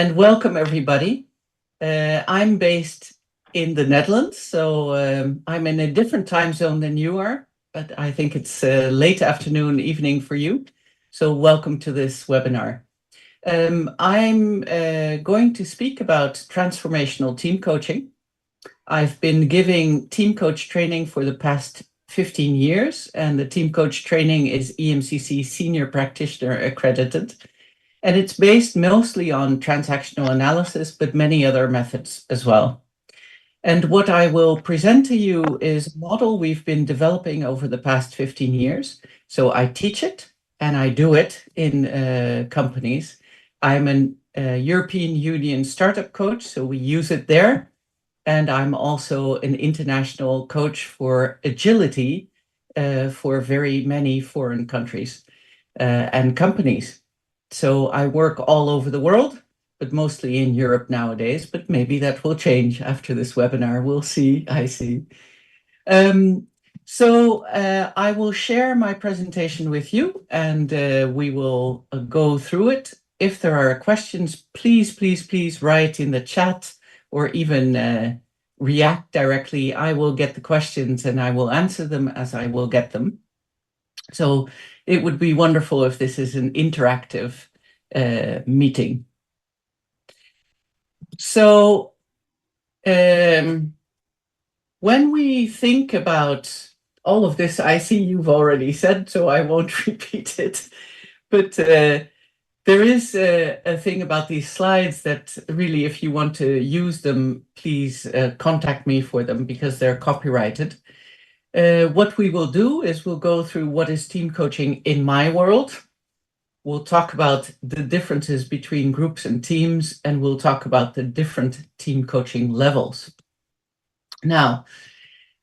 and welcome everybody. I'm based in the Netherlands, so I'm in a different time zone than you are, but I think it's late afternoon, evening for you. So welcome to this webinar. I'm going to speak about transformational team coaching. I've been giving team coach training for the past 15 years, and the team coach training is EMCC Senior Practitioner accredited. And it's based mostly on transactional analysis, but many other methods as well. And what I will present to you is a model we've been developing over the past 15 years. So I teach it and I do it in companies. I'm a European Union startup coach, so we use it there. And I'm also an international coach for agility for very many foreign countries and companies. So I work all over the world, but mostly in Europe nowadays, but maybe that will change after this webinar. We'll see, I see. So I will share my presentation with you and we will go through it. If there are questions, please write in the chat or even react directly. I will get the questions and I will answer them as I will get them. So it would be wonderful if this is an interactive meeting. So when we think about all of this, I see you've already said, so I won't repeat it. But there is a thing about these slides that really, if you want to use them, please contact me for them because they're copyrighted. What we will do is we'll go through what is team coaching in my world. We'll talk about the differences between groups and teams, and we'll talk about the different team coaching levels. Now,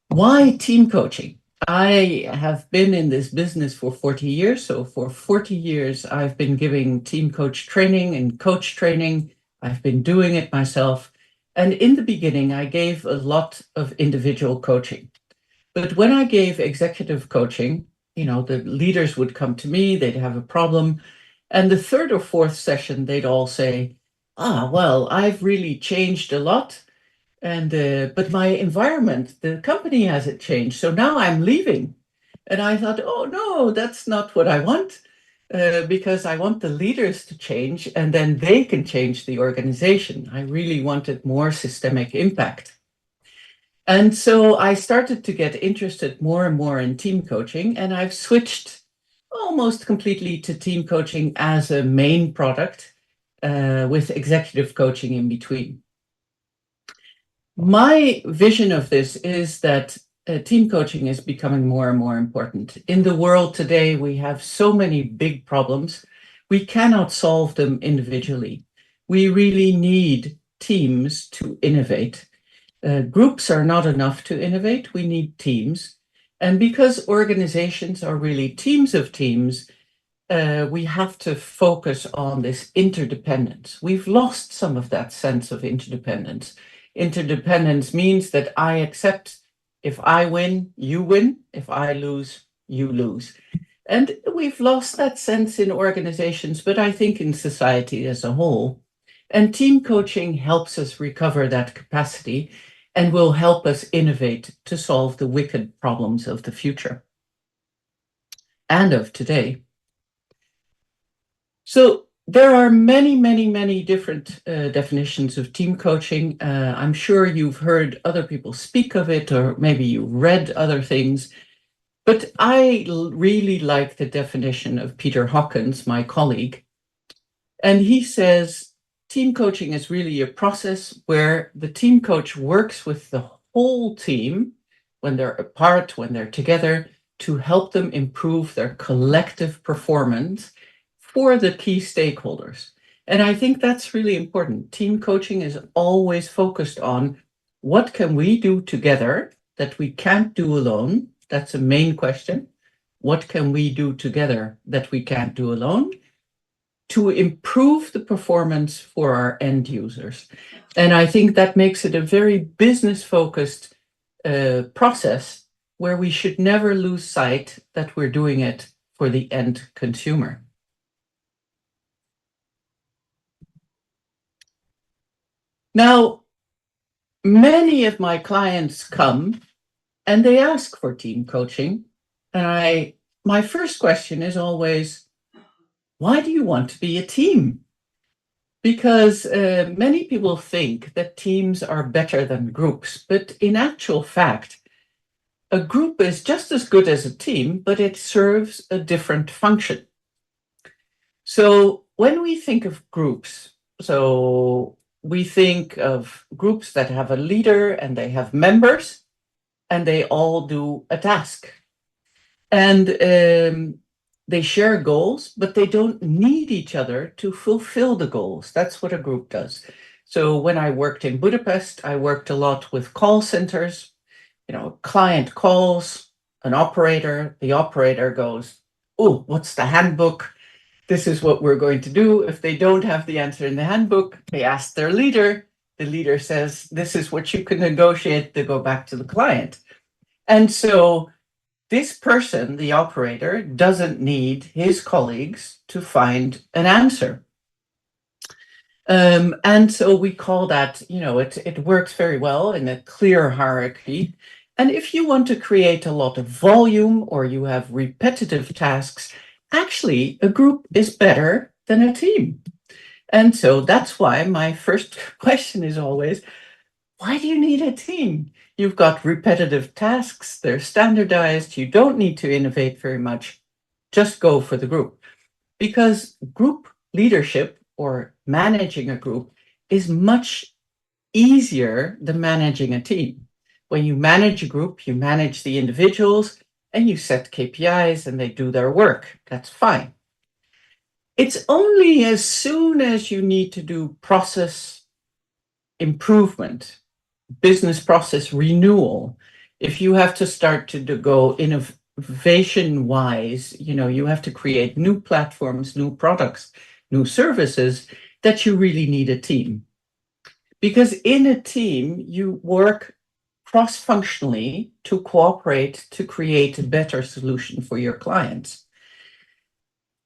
why team coaching? I have been in this business for 40 years. So for 40 years, I've been giving team coach training and coach training. I've been doing it myself. And in the beginning, I gave a lot of individual coaching. But when I gave executive coaching, you know, the leaders would come to me, they'd have a problem. And the third or fourth session, they'd all say, well, I've really changed a lot. And but my environment, the company hasn't changed. So now I'm leaving. And I thought, oh, no, that's not what I want, because I want the leaders to change and then they can change the organization. I really wanted more systemic impact. And so I started to get interested more and more in team coaching, and I've switched almost completely to team coaching as a main product with executive coaching in between. My vision of this is that team coaching is becoming more and more important. In the world today, we have so many big problems. We cannot solve them individually. We really need teams to innovate. Groups are not enough to innovate. We need teams. And because organizations are really teams of teams, we have to focus on this interdependence. We've lost some of that sense of interdependence. Interdependence means that I accept if I win, you win. If I lose, you lose. And we've lost that sense in organizations, but I think in society as a whole. And team coaching helps us recover that capacity and will help us innovate to solve the wicked problems of the future and of today. So there are many different definitions of team coaching. I'm sure you've heard other people speak of it, or maybe you read other things. But I really like the definition of Peter Hawkins, my colleague. And he says, team coaching is really a process where the team coach works with the whole team when they're apart, when they're together, to help them improve their collective performance for the key stakeholders. And I think that's really important. Team coaching is always focused on what can we do together that we can't do alone? That's a main question. What can we do together that we can't do alone to improve the performance for our end users? And I think that makes it a very business-focused process where we should never lose sight that we're doing it for the end consumer. Now, many of my clients come and they ask for team coaching. And my first question is always, why do you want to be a team? Because many people think that teams are better than groups, but in actual fact, a group is just as good as a team, but it serves a different function. So when we think of groups, so we think of groups that have a leader and they have members and they all do a task. And they share goals, but they don't need each other to fulfill the goals. That's what a group does. So when I worked in Budapest, I worked a lot with call centers. Client calls an operator, the operator goes, oh, what's the handbook? This is what we're going to do. If they don't have the answer in the handbook, they ask their leader. The leader says, this is what you can negotiate to go back to the client. And so this person, the operator, doesn't need his colleagues to find an answer. And so we call that, it works very well in a clear hierarchy. And if you want to create a lot of volume or you have repetitive tasks, actually a group is better than a team. And so that's why my first question is always, why do you need a team? You've got repetitive tasks, they're standardized, you don't need to innovate very much. Just go for the group. Because group leadership or managing a group is much easier than managing a team. When you manage a group, you manage the individuals and you set KPIs and they do their work. That's fine. It's only as soon as you need to do process improvement, business process renewal, if you have to start to go innovation wise, you have to create new platforms, new products, new services, that you really need a team. Because in a team, you work cross-functionally to cooperate to create a better solution for your clients.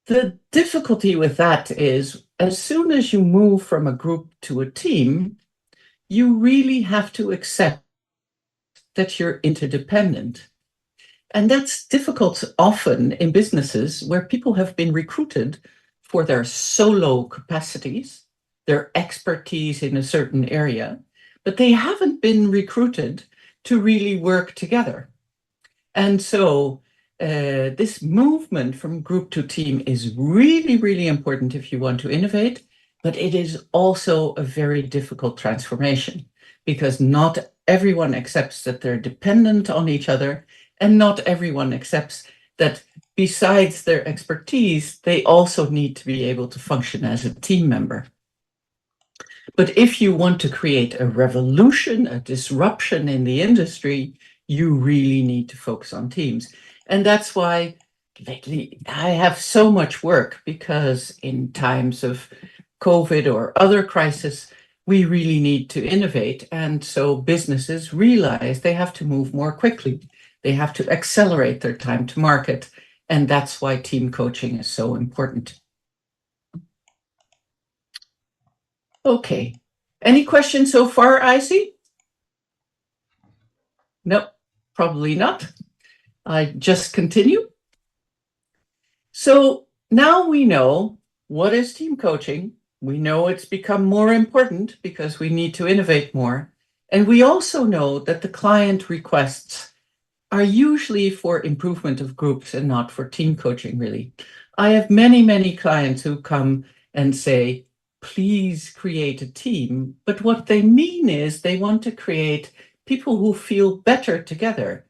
The difficulty with that is, as soon as you move from a group to a team, you really have to accept that you're interdependent. And that's difficult often in businesses where people have been recruited for their solo capacities, their expertise in a certain area, but they haven't been recruited to really work together. And so this movement from group to team is really, really important if you want to innovate, but it is also a very difficult transformation because not everyone accepts that they're dependent on each other, and not everyone accepts that besides their expertise, they also need to be able to function as a team member. But if you want to create a revolution, a disruption in the industry, you really need to focus on teams. And that's why lately I have so much work, because in times of COVID or other crisis, we really need to innovate. And so businesses realize they have to move more quickly. They have to accelerate their time to market. And that's why team coaching is so important. Okay. Any questions so far, Icy? No, probably not. I just continue. So now we know what is team coaching. We know it's become more important because we need to innovate more. And we also know that the client requests are usually for improvement of groups and not for team coaching, really. I have many, many clients who come and say, please create a team. But what they mean is they want to create people who feel better together.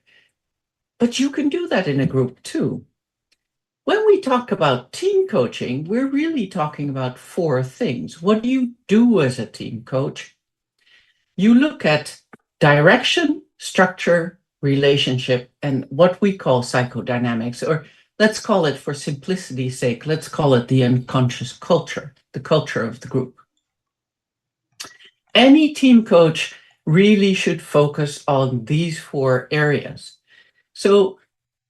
But you can do that in a group too. When we talk about team coaching, we're really talking about 4 things. What do you do as a team coach? You look at direction, structure, relationship, and what we call psychodynamics, or let's call it, for simplicity's sake, let's call it the unconscious culture, the culture of the group. Any team coach really should focus on these 4 areas. So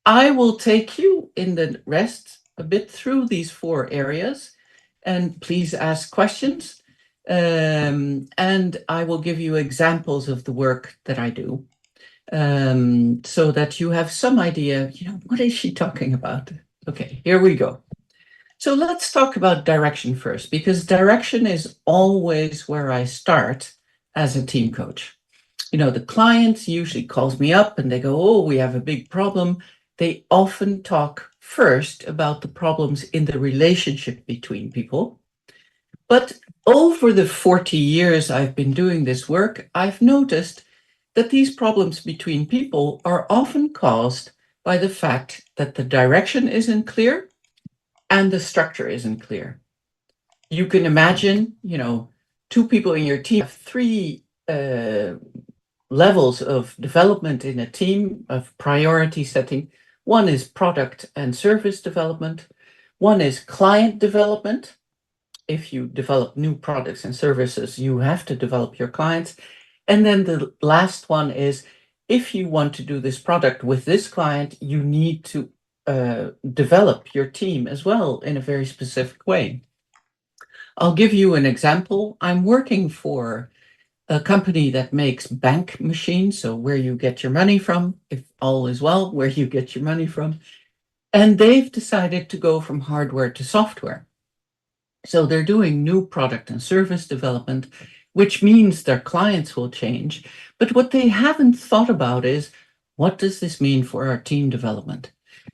I will take you in the rest a bit through these 4 areas, and please ask questions. And I will give you examples of the work that I do, so that you have some idea, what is she talking about? Okay, here we go. So let's talk about direction first, because direction is always where I start as a team coach. The client usually calls me up and they go, oh, we have a big problem. They often talk first about the problems in the relationship between people. But over the 40 years I've been doing this work, I've noticed that these problems between people are often caused by the fact that the direction isn't clear and the structure isn't clear. You can imagine, two people in your team have three levels of development in a team of priority setting. One is product and service development. One is client development. If you develop new products and services, you have to develop your clients. And then the last one is, if you want to do this product with this client, you need to develop your team as well in a very specific way. I'll give you an example. I'm working for a company that makes bank machines, so where you get your money from, if all is well, where you get your money from. And they've decided to go from hardware to software. So they're doing new product and service development, which means their clients will change. But what they haven't thought about is, what does this mean for our team development?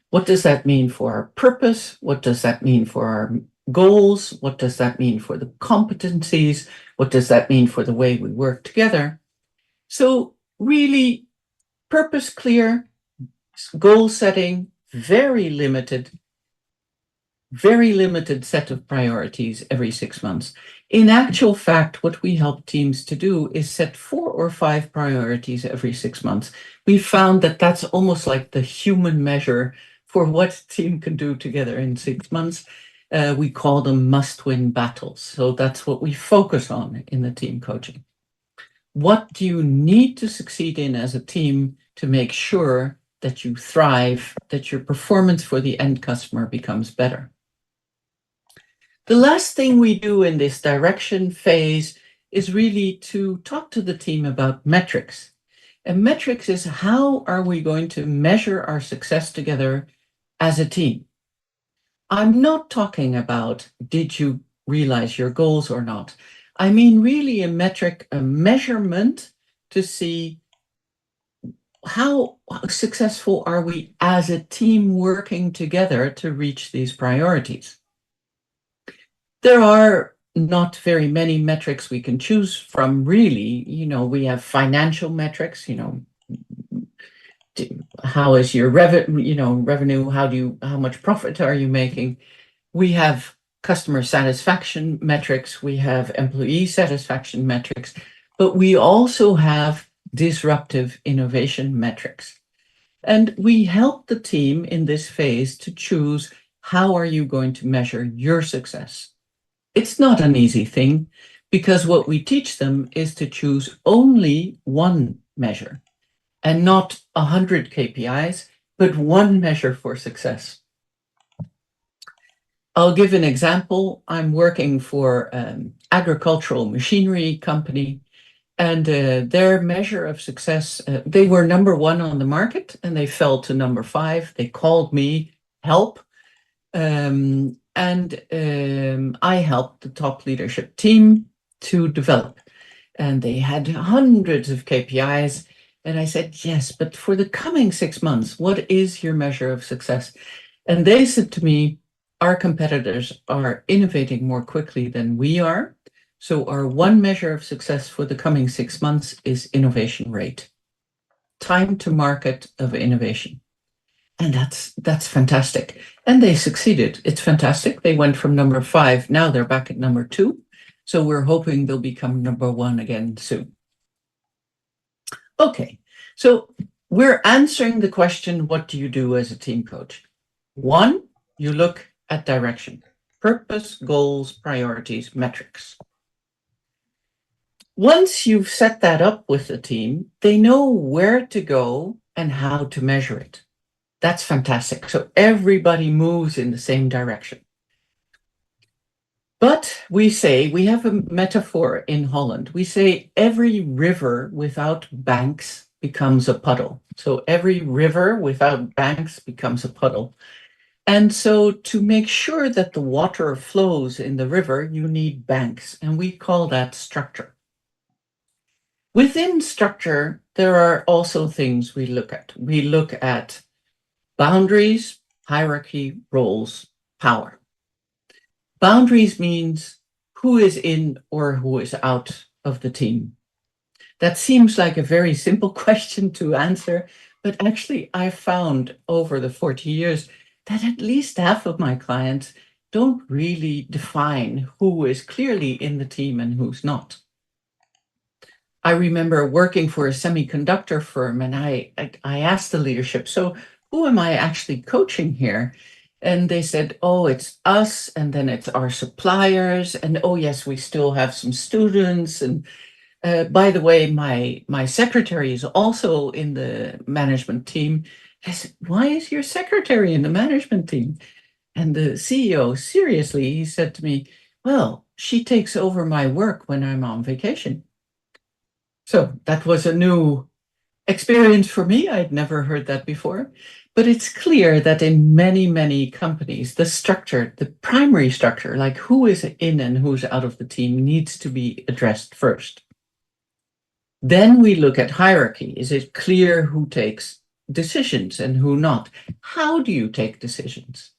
What does that mean for our purpose? What does that mean for our goals? What does that mean for the competencies? What does that mean for the way we work together? So really, purpose clear, goal setting, very limited set of priorities every 6 months. In actual fact, what we help teams to do is set 4 or 5 priorities every 6 months. We found that that's almost like the human measure for what a team can do together in 6 months. We call them must-win battles. So that's what we focus on in the team coaching. What do you need to succeed in as a team to make sure that you thrive, that your performance for the end customer becomes better? The last thing we do in this direction phase is really to talk to the team about metrics. And metrics is, how are we going to measure our success together as a team? I'm not talking about, did you realize your goals or not? I mean really a metric, a measurement to see how successful are we as a team working together to reach these priorities. There are not very many metrics we can choose from, really. We have financial metrics, how is your revenue, how much profit are you making? We have customer satisfaction metrics, we have employee satisfaction metrics, but we also have disruptive innovation metrics. And we help the team in this phase to choose, how are you going to measure your success? It's not an easy thing, because what we teach them is to choose only one measure and not 100 KPIs, but one measure for success. I'll give an example. I'm working for an agricultural machinery company, and their measure of success, they were number 1 on the market and they fell to number 5. They called me help. And I helped the top leadership team to develop. And they had hundreds of KPIs. And I said, yes, but for the coming 6 months, what is your measure of success? And they said to me, our competitors are innovating more quickly than we are. So our one measure of success for the coming 6 months is innovation rate, time to market of innovation. And that's fantastic. And they succeeded. It's fantastic. They went from number 5. Now they're back at number 2. So we're hoping they'll become number 1 again soon. Okay, so we're answering the question, what do you do as a team coach? 1, you look at direction, purpose, goals, priorities, metrics. Once you've set that up with the team, they know where to go and how to measure it. That's fantastic. So everybody moves in the same direction. But we say, we have a metaphor in Holland. We say every river without banks becomes a puddle. So every river without banks becomes a puddle. And so to make sure that the water flows in the river, you need banks, and we call that structure. Within structure, there are also things we look at. We look at boundaries, hierarchy, roles, power. Boundaries means who is in or who is out of the team. That seems like a very simple question to answer, but actually I found over the 40 years that at least half of my clients don't really define who is clearly in the team and who's not. I remember working for a semiconductor firm, and I asked the leadership, so who am I actually coaching here? And they said, oh, it's us, and then it's our suppliers, and oh yes, we still have some students. And by the way, my secretary is also in the management team. I said, why is your secretary in the management team? And the CEO, seriously, he said to me, well, she takes over my work when I'm on vacation. So that was a new experience for me. I'd never heard that before. But it's clear that in many, many companies, the structure, the primary structure, like who is in and who's out of the team, needs to be addressed first. Then we look at hierarchy. Is it clear who takes decisions and who not? How do you take decisions?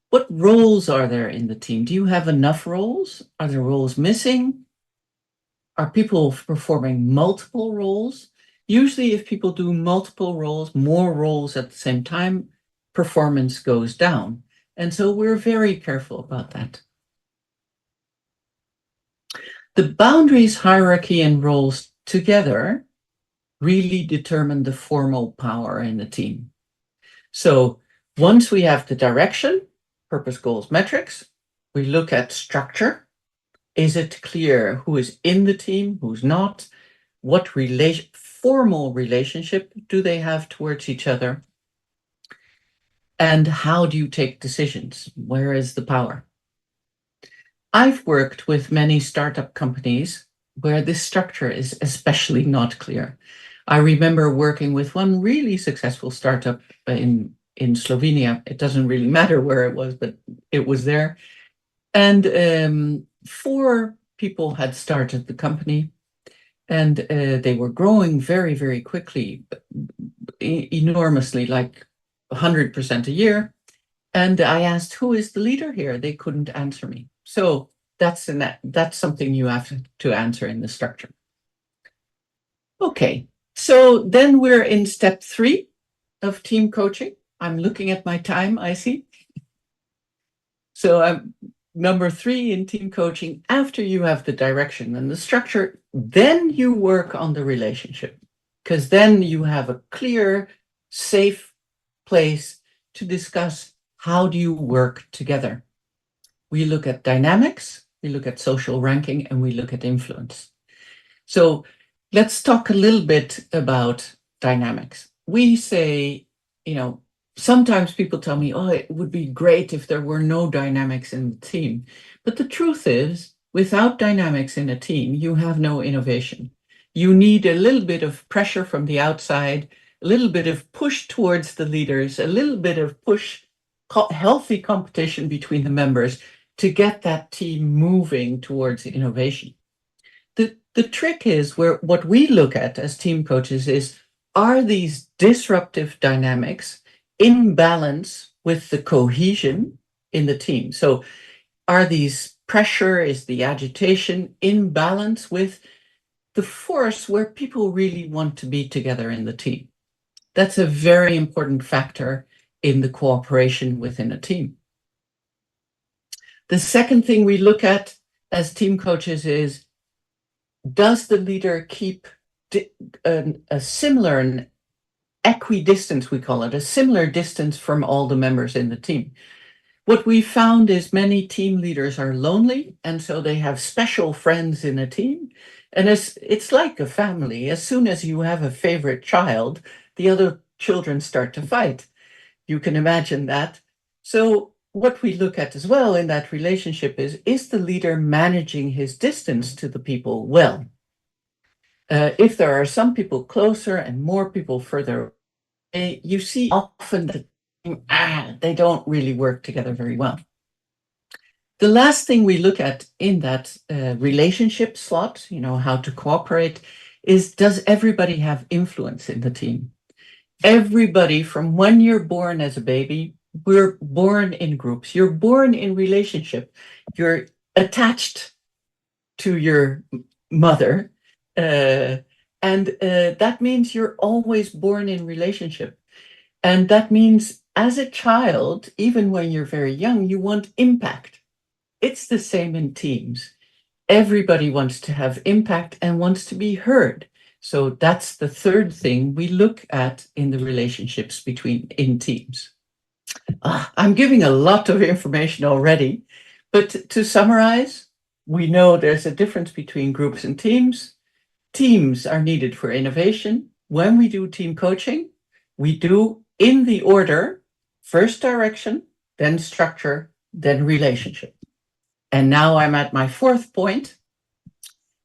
What roles are there in the team? Do you have enough roles? Are there roles missing? Are people performing multiple roles? Usually if people do multiple roles, more roles at the same time, performance goes down. And so we're very careful about that. The boundaries, hierarchy, and roles together really determine the formal power in the team. So once we have the direction, purpose, goals, metrics, we look at structure. Is it clear who is in the team, who's not? What formal relationship do they have towards each other? And how do you take decisions? Where is the power? I've worked with many startup companies where this structure is especially not clear. I remember working with one really successful startup in Slovenia. It doesn't really matter where it was, but it was there. And 4 people had started the company, and they were growing very, very quickly, enormously, like 100% a year. And I asked, who is the leader here? They couldn't answer me. So that's something you have to answer in the structure. Okay, so then we're in step 3 of team coaching. I'm looking at my time, I see. So I'm number 3 in team coaching. After you have the direction and the structure, then you work on the relationship, because then you have a clear, safe place to discuss how do you work together. We look at dynamics, we look at social ranking, and we look at influence. So let's talk a little bit about dynamics. We say, sometimes people tell me, oh, it would be great if there were no dynamics in the team. But the truth is, without dynamics in a team, you have no innovation. You need a little bit of pressure from the outside, a little bit of push towards the leaders, a little bit of push, healthy competition between the members to get that team moving towards innovation. The trick is what we look at as team coaches is, are these disruptive dynamics in balance with the cohesion in the team? So are these pressure, is the agitation in balance with the force where people really want to be together in the team? That's a very important factor in the cooperation within a team. The second thing we look at as team coaches is, does the leader keep a similar, an equidistance, we call it, a similar distance from all the members in the team? What we found is many team leaders are lonely, and so they have special friends in a team. And it's like a family. As soon as you have a favorite child, the other children start to fight. You can imagine that. So what we look at as well in that relationship is the leader managing his distance to the people well? If there are some people closer and more people further away, you see often that they don't really work together very well. The last thing we look at in that relationship slot, how to cooperate, is does everybody have influence in the team? Everybody, from when you're born as a baby, we're born in groups. You're born in relationship. You're attached to your mother. And that means you're always born in relationship. And that means as a child, even when you're very young, you want impact. It's the same in teams. Everybody wants to have impact and wants to be heard. So that's the third thing we look at in the relationships in teams. I'm giving a lot of information already, but to summarize, we know there's a difference between groups and teams. Teams are needed for innovation. When we do team coaching, we do in the order, first direction, then structure, then relationship. And now I'm at my fourth point.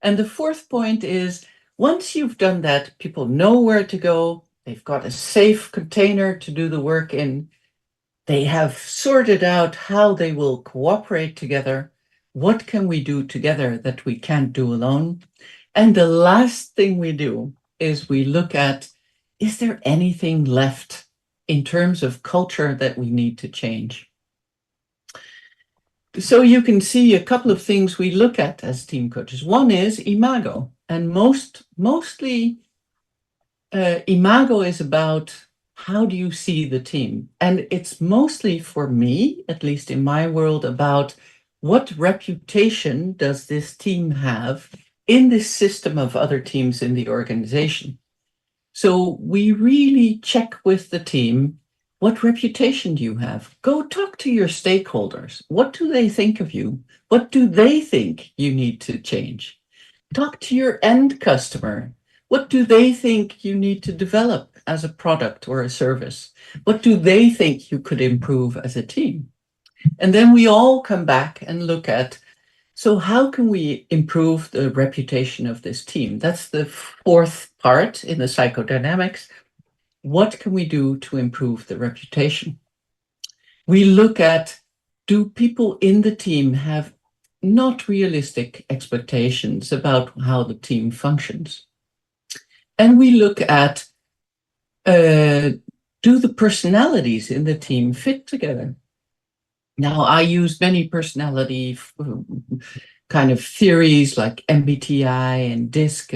And the fourth point is, once you've done that, people know where to go. They've got a safe container to do the work in. They have sorted out how they will cooperate together. What can we do together that we can't do alone? And the last thing we do is we look at, is there anything left in terms of culture that we need to change? So you can see a couple of things we look at as team coaches. One is imago, and mostly imago is about how do you see the team? And it's mostly for me, at least in my world, about what reputation does this team have in this system of other teams in the organization? So we really check with the team, what reputation do you have? Go talk to your stakeholders. What do they think of you? What do they think you need to change? Talk to your end customer. What do they think you need to develop as a product or a service? What do they think you could improve as a team? And then we all come back and look at, so how can we improve the reputation of this team? That's the fourth part in the psychodynamics. What can we do to improve the reputation? We look at, do people in the team have not realistic expectations about how the team functions? And we look at, do the personalities in the team fit together? Now, I use many personality kind of theories like MBTI and DISC,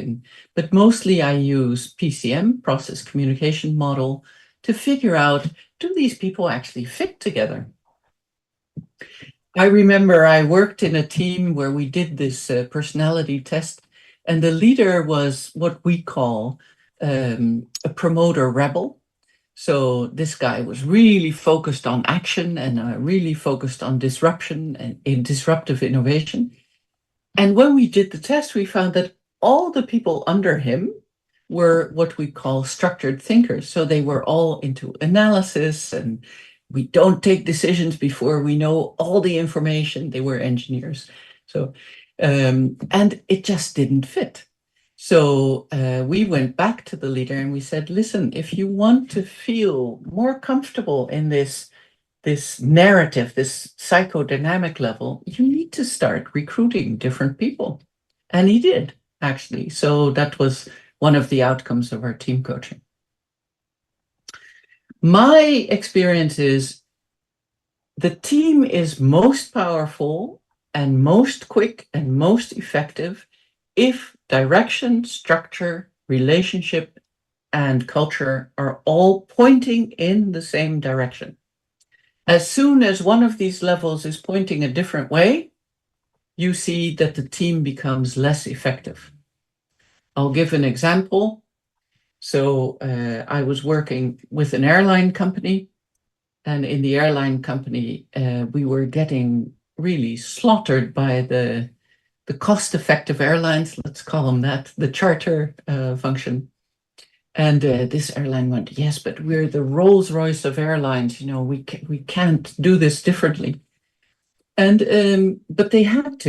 but mostly I use PCM, Process Communication Model, to figure out, do these people actually fit together? I remember I worked in a team where we did this personality test, and the leader was what we call a promoter rebel. So this guy was really focused on action and really focused on disruption and in disruptive innovation. And when we did the test, we found that all the people under him were what we call structured thinkers. So they were all into analysis, and we don't take decisions before we know all the information. They were engineers. So, and it just didn't fit. So we went back to the leader and we said, listen, if you want to feel more comfortable in this narrative, this psychodynamic level, you need to start recruiting different people. And he did, actually. So that was one of the outcomes of our team coaching. My experience is the team is most powerful and most quick and most effective if direction, structure, relationship, and culture are all pointing in the same direction. As soon as one of these levels is pointing a different way, you see that the team becomes less effective. I'll give an example. So I was working with an airline company, and in the airline company, we were getting really slaughtered by the cost-effective airlines, let's call them that, the charter function. And this airline went, yes, but we're the Rolls Royce of airlines. We can't do this differently. And but they had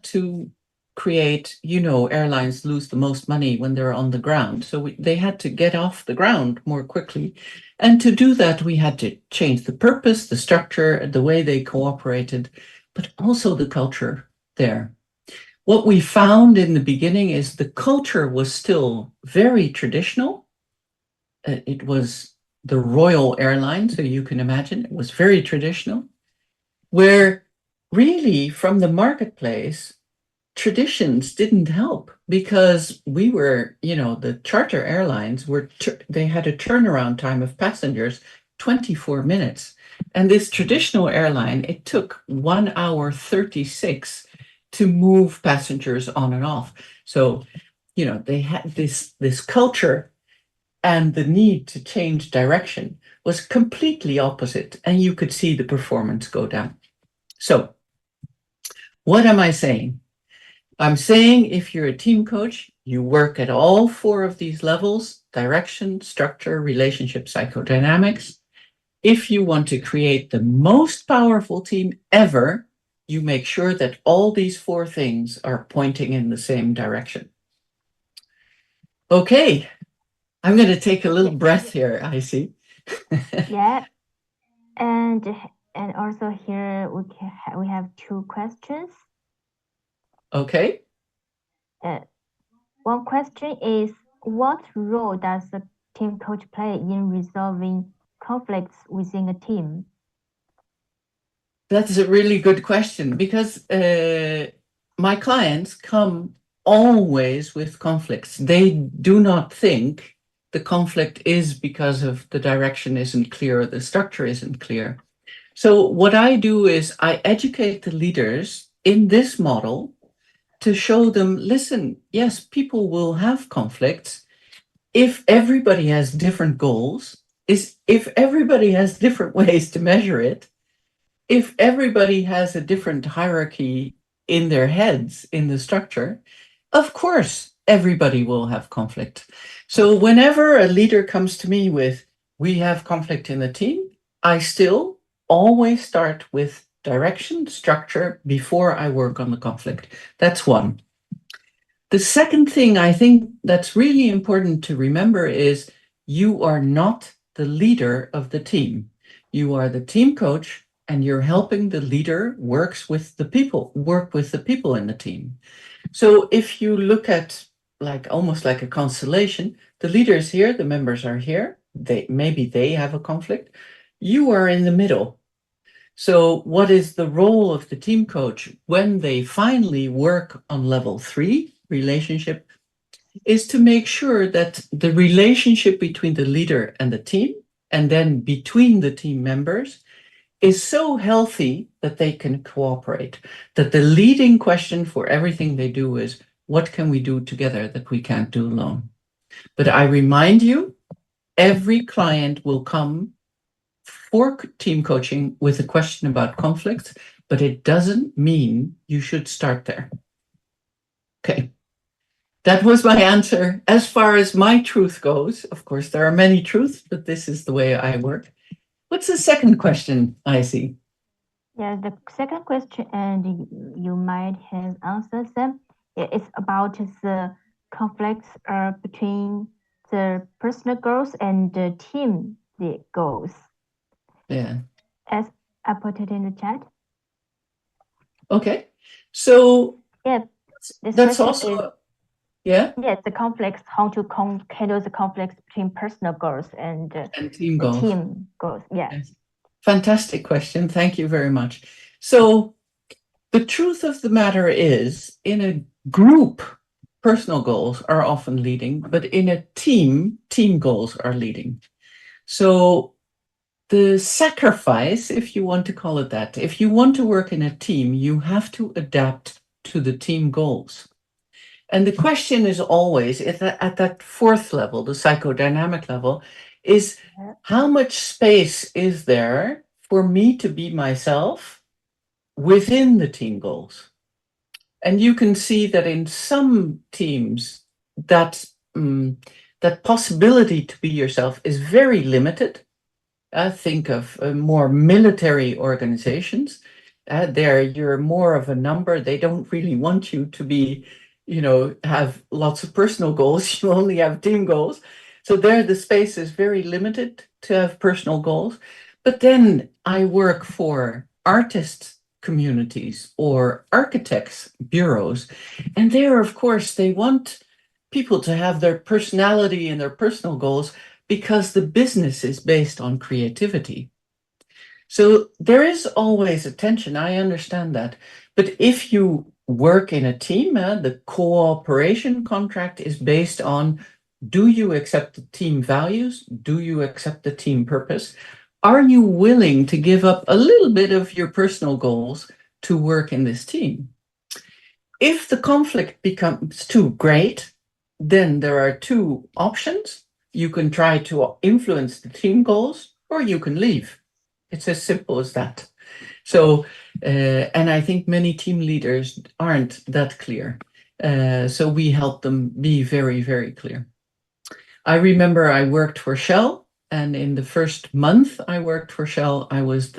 to create, airlines lose the most money when they're on the ground. So they had to get off the ground more quickly. And to do that, we had to change the purpose, the structure, the way they cooperated, but also the culture there. What we found in the beginning is the culture was still very traditional. It was the Royal Airline, so you can imagine it was very traditional, where really from the marketplace, traditions didn't help because we were, the charter airlines they had a turnaround time of passengers 24 minutes. And this traditional airline, it took 1 hour 36 to move passengers on and off. So, they had this culture, and the need to change direction was completely opposite, and you could see the performance go down. So, what am I saying? I'm saying if you're a team coach, you work at all 4 of these levels: direction, structure, relationship, psychodynamics. If you want to create the most powerful team ever, you make sure that all these 4 things are pointing in the same direction. Okay, I'm going to take a little breath here, I see. Yeah, and also here we have 2 questions. Okay. One question is, what role does the team coach play in resolving conflicts within a team? That's a really good question, because my clients come always with conflicts. They do not think the conflict is because of the direction isn't clear or the structure isn't clear. So what I do is I educate the leaders in this model to show them, listen, yes, people will have conflicts if everybody has different goals, if everybody has different ways to measure it, if everybody has a different hierarchy in their heads in the structure, of course, everybody will have conflict. So whenever a leader comes to me with, we have conflict in the team, I still always start with direction, structure, before I work on the conflict. That's one. The second thing I think that's really important to remember is you are not the leader of the team. You are the team coach, and you're helping the leader work with the people in the team. So if you look at almost like a constellation, the leader is here, the members are here, maybe they have a conflict. You are in the middle. So what is the role of the team coach when they finally work on level 3, relationship, is to make sure that the relationship between the leader and the team, and then between the team members, is so healthy that they can cooperate, that the leading question for everything they do is, what can we do together that we can't do alone? But I remind you, every client will come for team coaching with a question about conflict, but it doesn't mean you should start there. Okay. That was my answer. As far as my truth goes, of course, there are many truths, but this is the way I work. What's the second question, I see? Yeah, the second question, and you might have answered them. It's about the conflicts between the personal goals and the team goals. Yeah. As I put it in the chat. Okay. So yeah, that's also is, yeah. Yes, the conflicts, how to handle the conflicts between personal goals and team goals. Team goals. Yeah. Yes. Fantastic question. Thank you very much. So the truth of the matter is, in a group, personal goals are often leading, but in a team goals are leading. So the sacrifice, if you want to call it that, if you want to work in a team, you have to adapt to the team goals. And the question is always, at that 4th level, the psychodynamic level, is how much space is there for me to be myself within the team goals? And you can see that in some teams, that that possibility to be yourself is very limited. Think of more military organizations. There you're more of a number. They don't really want you to be, have lots of personal goals. You only have team goals. So there the space is very limited to have personal goals. But then I work for artists communities or architects bureaus. And there, of course, they want people to have their personality and their personal goals because the business is based on creativity. So there is always a tension, I understand that. But if you work in a team, the cooperation contract is based on, do you accept the team values? Do you accept the team purpose? Are you willing to give up a little bit of your personal goals to work in this team? If the conflict becomes too great, then there are two options. You can try to influence the team goals, or you can leave. It's as simple as that. So, and I think many team leaders aren't that clear. So we help them be very, very clear. I remember I worked for Shell, and in the first month I worked for Shell, I was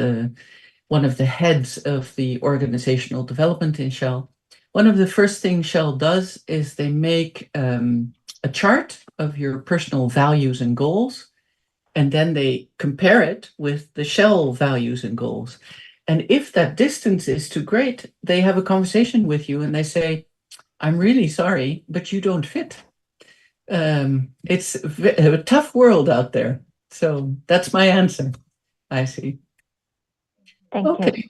one of the heads of the organizational development in Shell. One of the first things Shell does is they make a chart of your personal values and goals, and then they compare it with the Shell values and goals. And if that distance is too great, they have a conversation with you and they say, I'm really sorry, but you don't fit. It's a tough world out there. So that's my answer, I see. Thank Okay. you.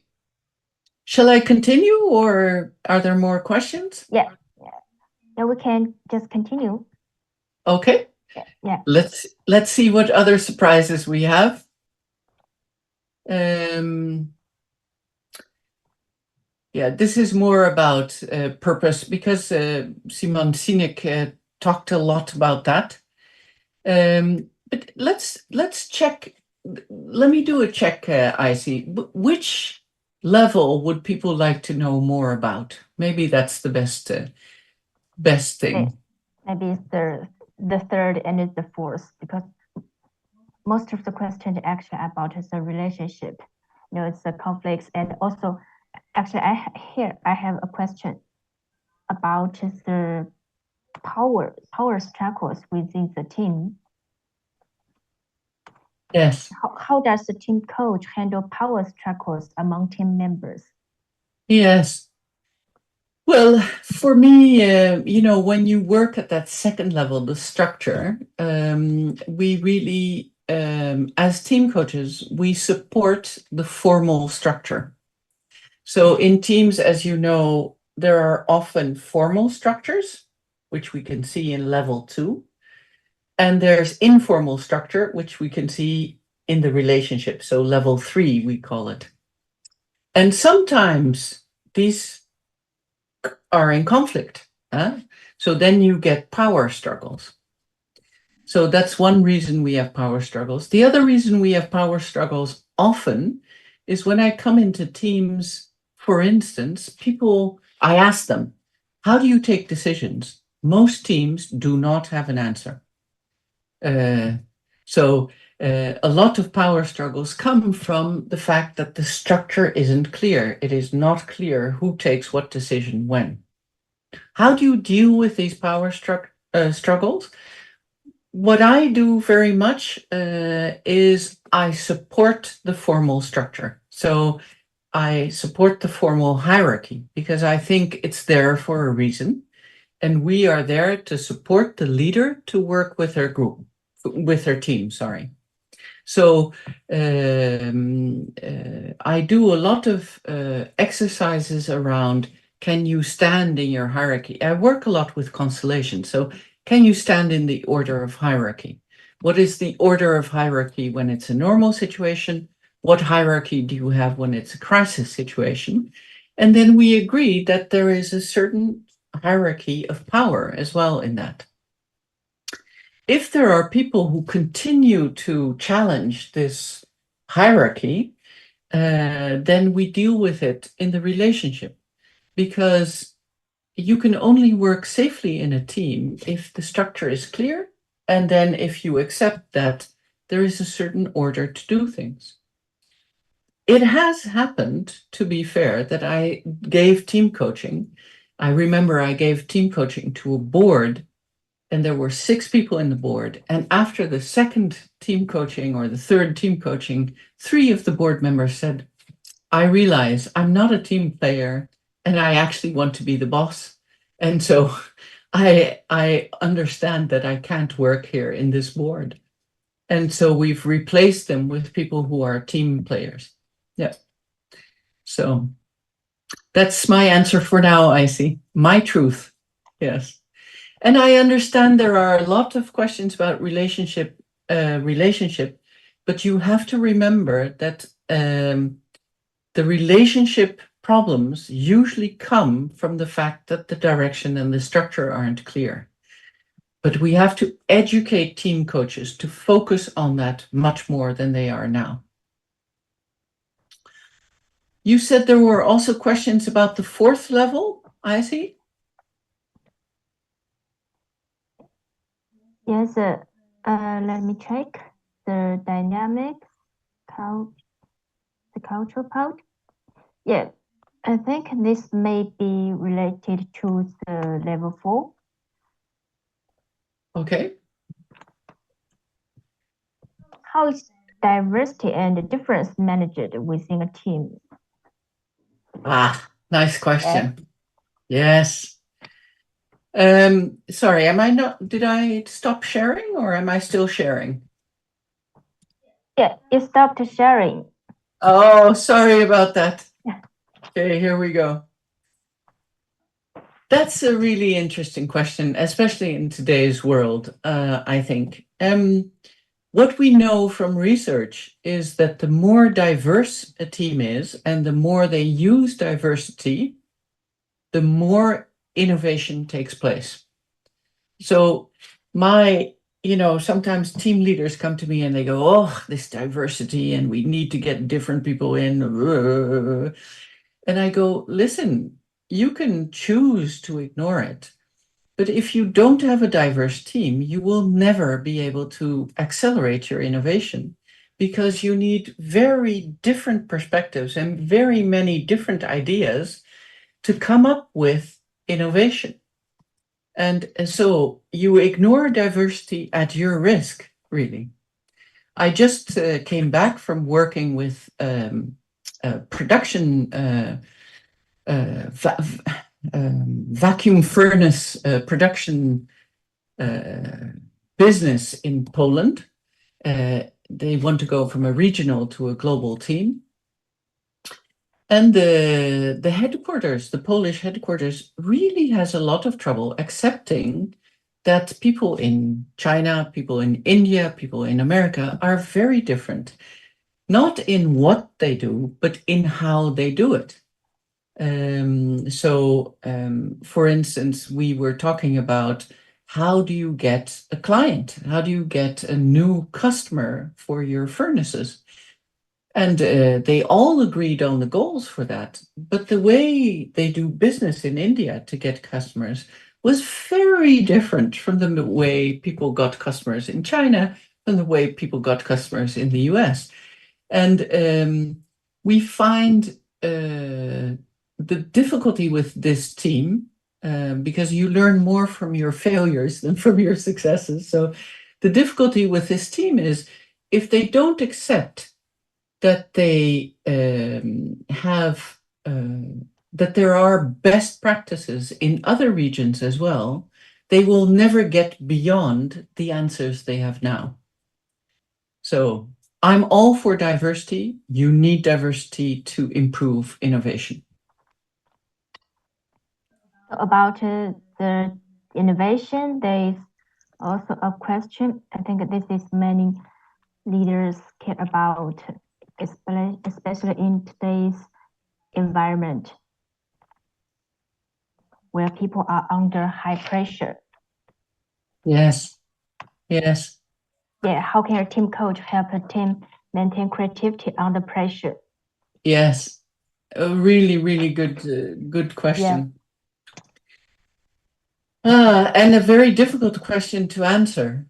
Shall I continue, or are there more questions? Yeah. We can just continue. Okay. Yeah. Let's see what other surprises we have. Yeah, this is more about purpose, because Simon Sinek talked a lot about that. But let's check. Let me do a check, Icy. Which level would people like to know more about? Maybe that's the best thing. Maybe it's the third and it's the fourth, because most of the questions actually about the relationship. It's the conflicts, and also actually I have a question about the power struggles within the team. Yes. How does the team coach handle power struggles among team members? Yes. Well, for me, when you work at that second level, the structure, we really, as team coaches, we support the formal structure. So in teams, as you know, there are often formal structures, which we can see in level 2. And there's informal structure, which we can see in the relationship. So level 3, we call it. And sometimes these are in conflict. So then you get power struggles. So that's one reason we have power struggles. The other reason we have power struggles often is when I come into teams, for instance, I ask them, how do you take decisions? Most teams do not have an answer. So a lot of power struggles come from the fact that the structure isn't clear. It is not clear who takes what decision when. How do you deal with these power struggles? What I do very much is I support the formal structure. So I support the formal hierarchy because I think it's there for a reason. And we are there to support the leader to work with her group, with her team, sorry. So I do a lot of exercises around, can you stand in your hierarchy? I work a lot with constellation. So can you stand in the order of hierarchy? What is the order of hierarchy when it's a normal situation? What hierarchy do you have when it's a crisis situation? And then we agree that there is a certain hierarchy of power as well in that. If there are people who continue to challenge this hierarchy, then we deal with it in the relationship, because you can only work safely in a team if the structure is clear And then if you accept that, there is a certain order to do things. It has happened, to be fair, that I gave team coaching. I remember I gave team coaching to a board, and there were 6 people in the board. And after the second team coaching or the third team coaching, 3 of the board members said, I realize I'm not a team player and I actually want to be the boss. And so I understand that I can't work here in this board. And so we've replaced them with people who are team players. Yeah. So that's my answer for now, Icy. My truth. Yes. And I understand there are a lot of questions about relationship, but you have to remember that the relationship problems usually come from the fact that the direction and the structure aren't clear. But we have to educate team coaches to focus on that much more than they are now. You said there were also questions about the 4th level, I see. Yes, let me check the dynamics, the cultural part. Yeah, I think this may be related to the level 4. Okay. How is diversity and difference managed within a team? Ah, nice question. Yes. Sorry, did I stop sharing or am I still sharing? Yeah, you stopped sharing. Oh, sorry about that. Yeah. Okay, here we go. That's a really interesting question, especially in today's world, I think. What we know from research is that the more diverse a team is and the more they use diversity, the more innovation takes place. So sometimes team leaders come to me and they go, oh, this diversity and we need to get different people in. And I go, listen, you can choose to ignore it. But if you don't have a diverse team, you will never be able to accelerate your innovation because you need very different perspectives and very many different ideas to come up with innovation. And so you ignore diversity at your risk, really. I just came back from working with production vacuum furnace production business in Poland. They want to go from a regional to a global team. And the headquarters, the Polish headquarters, really has a lot of trouble accepting that people in China, people in India, people in America are very different, not in what they do, but in how they do it. For instance, we were talking about how do you get a client? How do you get a new customer for your furnaces? And they all agreed on the goals for that. But the way they do business in India to get customers was very different from the way people got customers in China and the way people got customers in the US. And we find the difficulty with this team, because you learn more from your failures than from your successes. So the difficulty with this team is if they don't accept that they that there are best practices in other regions as well, they will never get beyond the answers they have now. So I'm all for diversity. You need diversity to improve innovation. About the innovation, there is also a question. I think this is many leaders care about, especially in today's environment where people are under high pressure. Yes. Yes. Yeah, how can a team coach help a team maintain creativity under pressure? Yes, a really, really good question. And a very difficult question to answer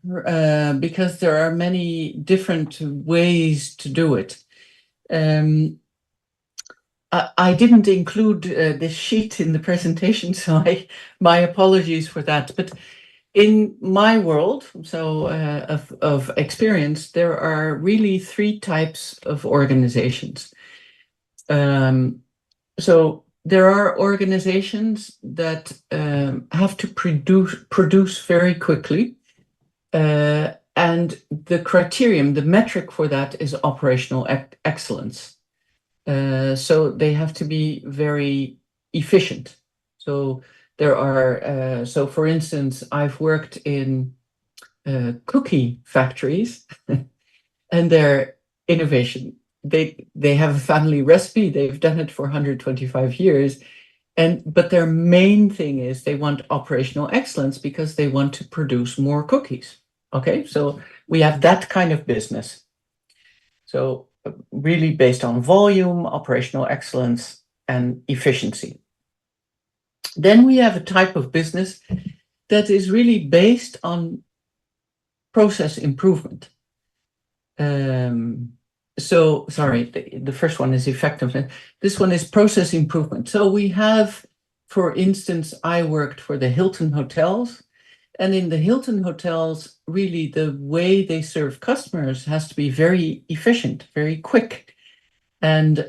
because there are many different ways to do it. I didn't include this sheet in the presentation, so my apologies for that. But in my world, so of experience, there are really three types of organizations. So there are organizations that have to produce very quickly, and the criterion, the metric for that is operational excellence. So they have to be very efficient. So there are, so for instance, I've worked in cookie factories and their innovation. They have a family recipe. They've done it for 125 years. But their main thing is they want operational excellence because they want to produce more cookies. Okay, so we have that kind of business. So really based on volume, operational excellence, and efficiency. Then we have a type of business that is really based on process improvement. So, sorry, the first one is effectiveness. This one is process improvement. So we have, for instance, I worked for the Hilton hotels, and in the Hilton hotels, really the way they serve customers has to be very efficient, very quick. And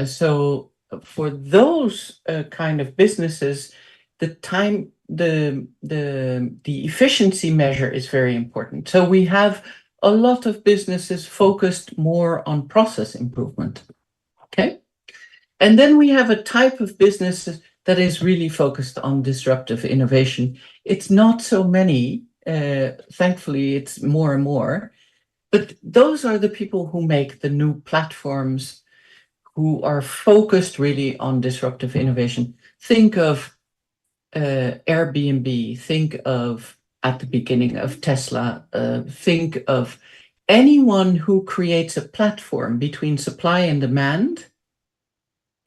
so for those kind of businesses, the efficiency measure is very important. So we have a lot of businesses focused more on process improvement. Okay. And then we have a type of business that is really focused on disruptive innovation. It's not so many, thankfully, it's more and more. But those are the people who make the new platforms, who are focused really on disruptive innovation. Think of Airbnb, think of, at the beginning of Tesla, think of anyone who creates a platform between supply and demand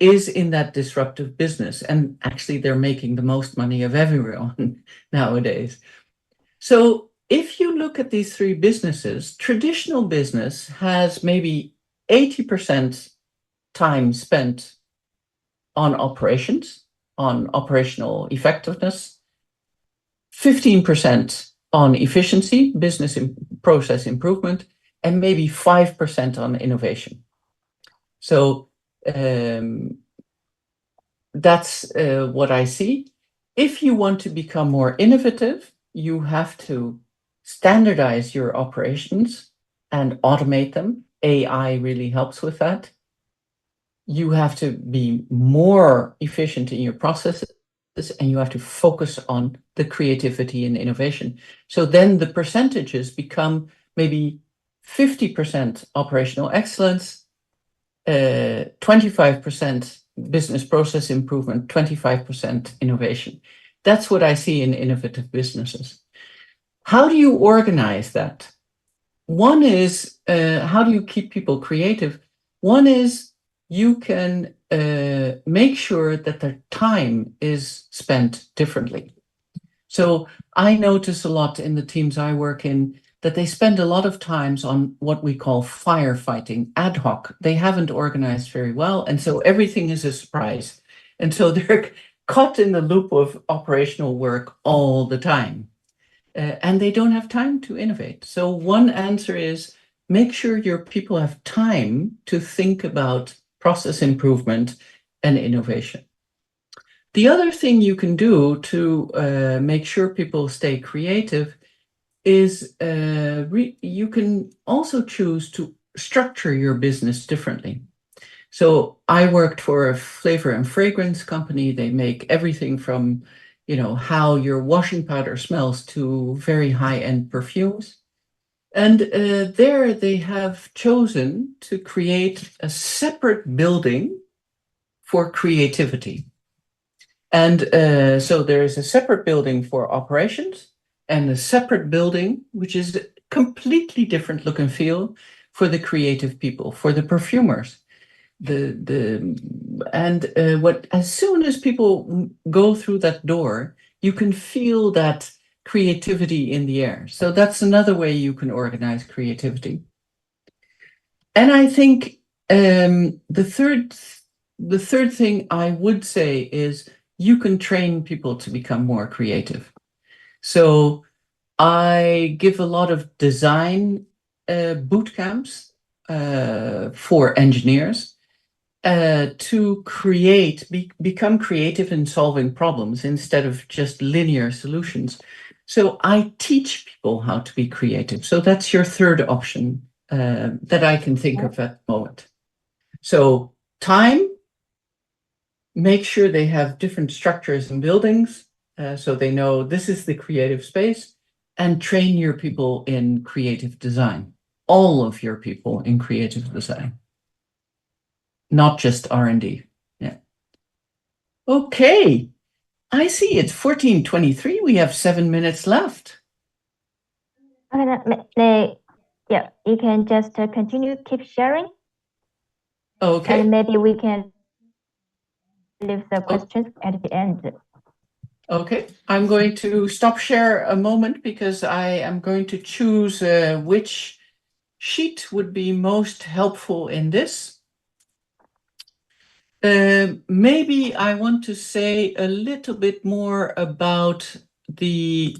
is in that disruptive business. And actually, they're making the most money of everyone nowadays. So if you look at these three businesses, traditional business has maybe 80% time spent on operations, on operational effectiveness, 15% on efficiency, business process improvement, and maybe 5% on innovation. So that's what I see. If you want to become more innovative, you have to standardize your operations and automate them. AI really helps with that. You have to be more efficient in your processes, and you have to focus on the creativity and innovation. So then the percentages become maybe 50% operational excellence, 25% business process improvement, 25% innovation. That's what I see in innovative businesses. How do you organize that? One is, how do you keep people creative? One is you can make sure that their time is spent differently. So I notice a lot in the teams I work in that they spend a lot of times on what we call firefighting, ad hoc. They haven't organized very well, and so everything is a surprise. And so they're caught in the loop of operational work all the time. And they don't have time to innovate. So one answer is make sure your people have time to think about process improvement and innovation. The other thing you can do to make sure people stay creative is you can also choose to structure your business differently. So I worked for a flavor and fragrance company. They make everything from, how your washing powder smells to very high-end perfumes. And there they have chosen to create a separate building for creativity. And so there is a separate building for operations and a separate building, which is a completely different look and feel for the creative people, for the perfumers. As soon as people go through that door, you can feel that creativity in the air. So that's another way you can organize creativity. And I think the third thing I would say is you can train people to become more creative. So I give a lot of design boot camps for engineers to become creative in solving problems instead of just linear solutions. So I teach people how to be creative. So that's your third option that I can think of at the moment. So time, make sure they have different structures and buildings so they know this is the creative space, and train your people in creative design, all of your people in creative design, not just R&D. Yeah. Okay, I see it's 14:23. We have 7 minutes left. Okay, yeah, you can just continue, keep sharing. Okay. And maybe we can leave the questions at the end. Okay, I'm going to stop share a moment because I am going to choose which sheet would be most helpful in this. Maybe I want to say a little bit more about the,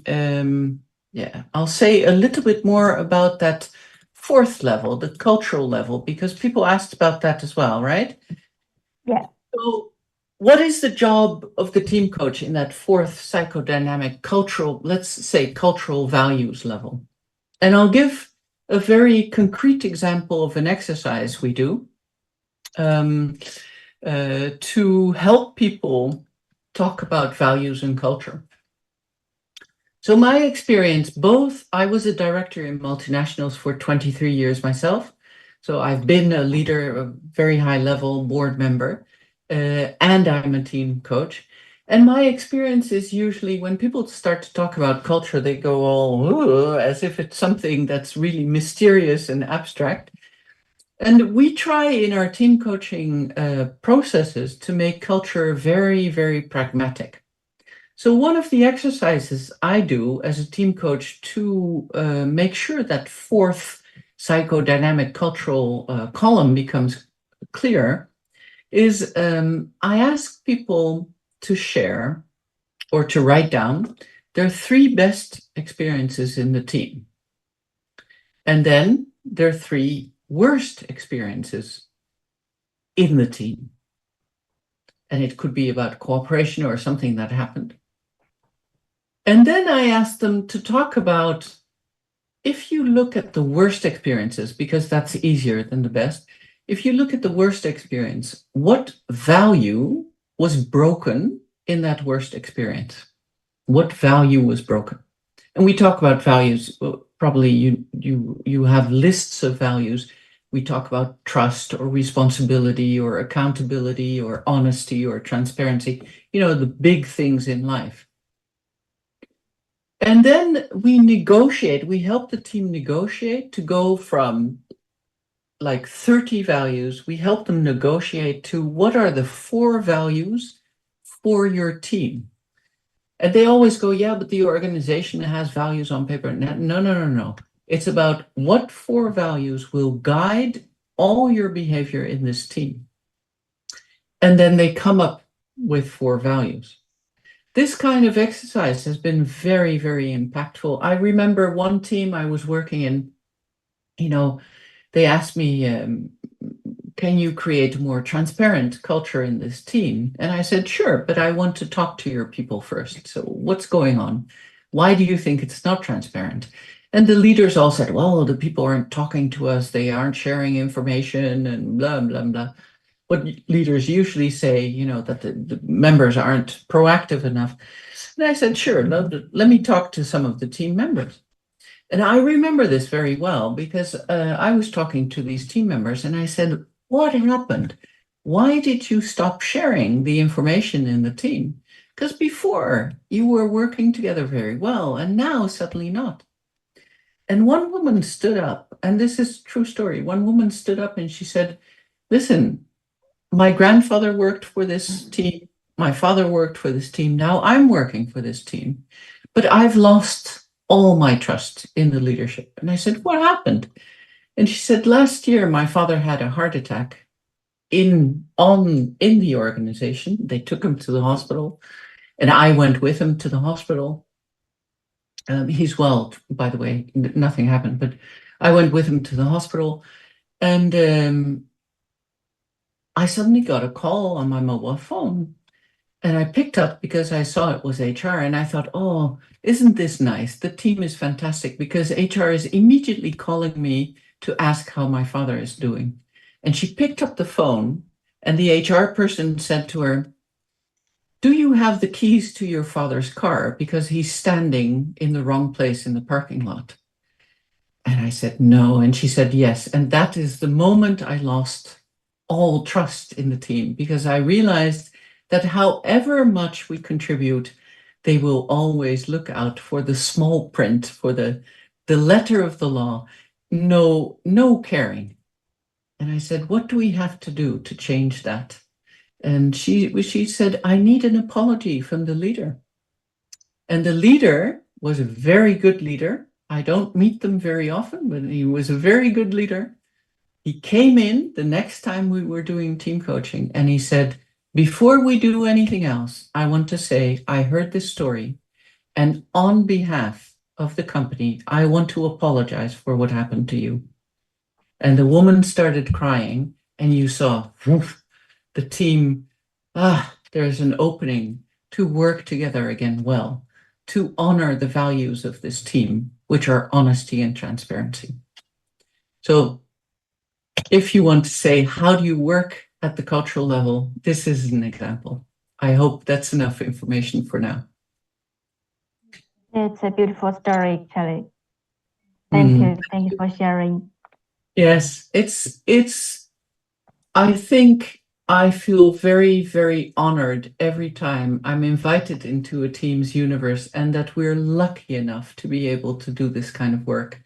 I'll say a little bit more about that fourth level, the cultural level, because people asked about that as well, right? Yeah. So what is the job of the team coach in that fourth psychodynamic cultural, let's say cultural values level? And I'll give a very concrete example of an exercise we do to help people talk about values and culture. So my experience, I was a director in multinationals for 23 years myself. So I've been a leader, a very high level board member, and I'm a team coach. And my experience is usually when people start to talk about culture, they go all as if it's something that's really mysterious and abstract. And we try in our team coaching processes to make culture very, very pragmatic. So one of the exercises I do as a team coach to make sure that fourth psychodynamic cultural column becomes clear is I ask people to share or to write down their 3 best experiences in the team. And then their 3 worst experiences in the team. And it could be about cooperation or something that happened. And then I asked them to talk about, if you look at the worst experiences, because that's easier than the best, if you look at the worst experience, what value was broken in that worst experience? What value was broken? And we talk about values, well, probably you have lists of values. We talk about trust or responsibility or accountability or honesty or transparency, the big things in life. And then we help the team negotiate to go from like 30 values. We help them negotiate to what are the 4 values for your team. And they always go, yeah, but the organization has values on paper. No. It's about what 4 values will guide all your behavior in this team. And then they come up with 4 values. This kind of exercise has been very, very impactful. I remember one team I was working in, they asked me, can you create a more transparent culture in this team? And I said, sure, but I want to talk to your people first. So what's going on? Why do you think it's not transparent? And the leaders all said, well, the people aren't talking to us. They aren't sharing information and blah, blah, blah. What leaders usually say, that the members aren't proactive enough. And I said, sure, let me talk to some of the team members. And I remember this very well because I was talking to these team members and I said, what happened? Why did you stop sharing the information in the team? Because before you were working together very well and now suddenly not. And one woman stood up, and this is a true story. One woman stood up and she said, listen, my grandfather worked for this team. my father worked for this team. Now I'm working for this team, but I've lost all my trust in the leadership. And I said, what happened? And she said, last year, my father had a heart attack in the organization. They took him to the hospital, and I went with him to the hospital. He's well, by the way, nothing happened, but I went with him to the hospital, and I suddenly got a call on my mobile phone, and I picked up because I saw it was HR, and I thought, oh, isn't this nice? The team is fantastic, because HR is immediately calling me to ask how my father is doing. And she picked up the phone, and the HR person said to her, do you have the keys to your father's car? Because he's standing in the wrong place in the parking lot. And I said, no. And she said, yes. And that is the moment I lost all trust in the team, because I realized that however much we contribute, they will always look out for the small print, for the letter of the law, no caring. And I said, what do we have to do to change that? And she said, I need an apology from the leader. And the leader was a very good leader. I don't meet them very often, but he was a very good leader. He came in the next time we were doing team coaching, and he said, before we do anything else, I want to say, I heard this story, and on behalf of the company, I want to apologize for what happened to you. And the woman started crying, and you saw the team, there's an opening to work together again well, to honor the values of this team, which are honesty and transparency. So if you want to say, how do you work at the cultural level, this is an example. I hope that's enough information for now. It's a beautiful story, Kelly. Thank you. Thank you for sharing. Yes, I think I feel very, very honored every time I'm invited into a team's universe, and that we're lucky enough to be able to do this kind of work,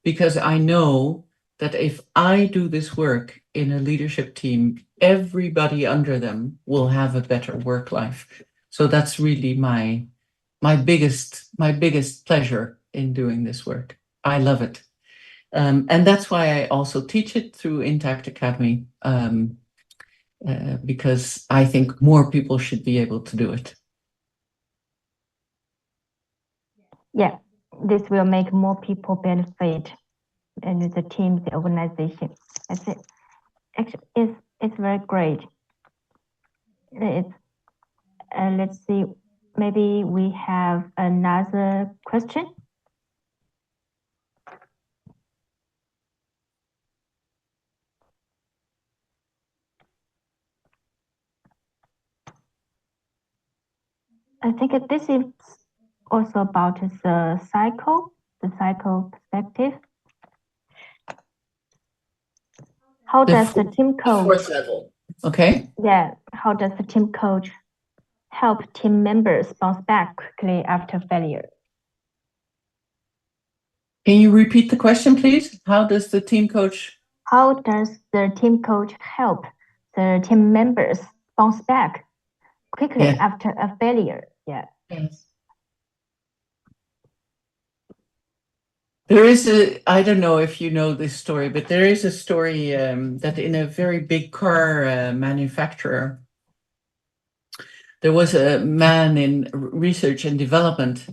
because I know that if I do this work in a leadership team, everybody under them will have a better work life. So that's really my biggest pleasure in doing this work. I love it. And that's why I also teach it through Intact Academy, because I think more people should be able to do it. Yeah, this will make more people benefit, and the team, the organization. That's it. Actually, it's very great. Let's see, maybe we have another question. I think this is also about the cycle perspective. How does the team coach? Fourth level. Okay. Yeah, how does the team coach help team members bounce back quickly after failure? Can you repeat the question, please? How does the team coach? How does the team coach help the team members bounce back quickly after a failure? Yeah. Yes. There is I don't know if you know this story, but there is a story that in a very big car manufacturer, there was a man in research and development,